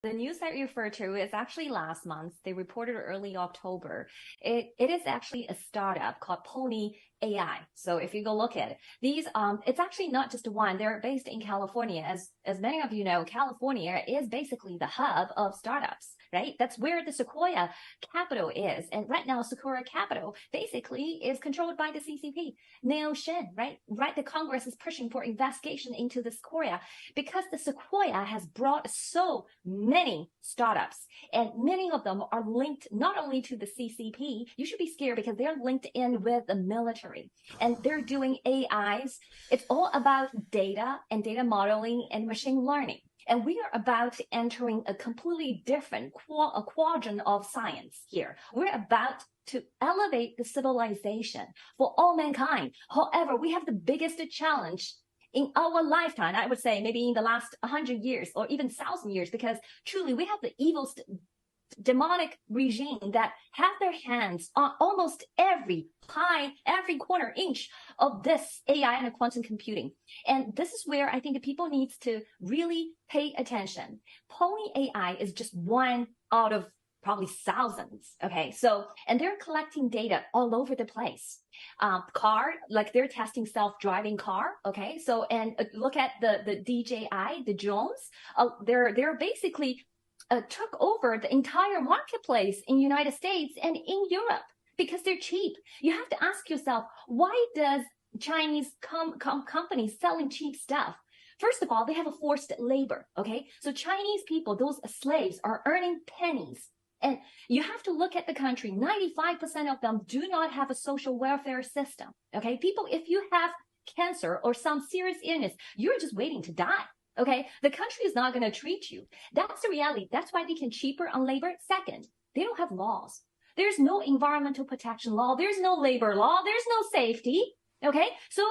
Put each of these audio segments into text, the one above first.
The news that you refer to is actually last month. They reported early October. It is actually a startup called Pony AI. So if you go look at it, it's actually not just one. They're based in California. As many of you know, California is basically the hub of startups, right? That's where the Sequoia capital is. And right now, Sequoia capital basically is controlled by the CCP. Neo Shin, right? The Congress is pushing for investigation into the Sequoia because the Sequoia has brought so many startups, and many of them are linked not only to the CCP. You should be scared because they're linked in with the military, and they're doing AIs. It's all about data and data modeling and machine learning. And we are about entering a completely different quadrant of science here. We're about to elevate the civilization for all mankind. However, we have the biggest challenge in our lifetime, I would say maybe in the last 100 years or even 1,000 years, because truly we have the evil demonic regime that have their hands on almost every corner inch of this AI and quantum computing. And this is where I think people need to really pay attention. Pony AI is just one out of probably thousands. Okay. So, and they're collecting data all over the place. Car, like they're testing self-driving car. Okay. So, and look at the DJI, the drones. They're basically took over the entire marketplace in the United States and in Europe because they're cheap. You have to ask yourself, why does Chinese companies selling cheap stuff? First of all, they have a forced labor. Okay. So Chinese people, those slaves are earning pennies. And you have to look at the country. 95% of them do not have a social welfare system. Okay. People, if you have cancer or some serious illness, you're just waiting to die. Okay. The country is not going to treat you. That's the reality. That's why they can cheaper on labor. Second, they don't have laws. There's no environmental protection law. There's no labor law. There's no safety. Okay. So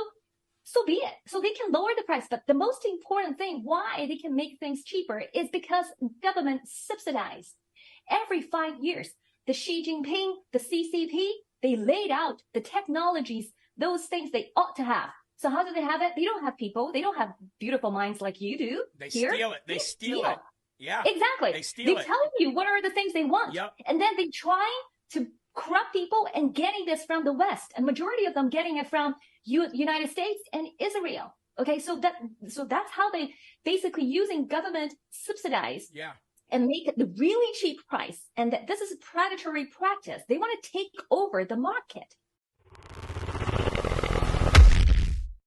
be it. So they can lower the price. But the most important thing why they can make things cheaper is because government subsidize. Every 5 years, the Xi Jinping, the CCP, they laid out the technologies, those things they ought to have. So how do they have it? They don't have people. They don't have beautiful minds like you do. They steal it. They steal it. Yeah. Exactly. They steal They tell you what are the things they want. Yep. And then they try to corrupt people and getting this from the West. A majority of them getting it from United States and Israel. Okay, so that's how they basically using government subsidize. Yeah. And make it the really cheap price. And that this is a predatory practice. They want to take over the market.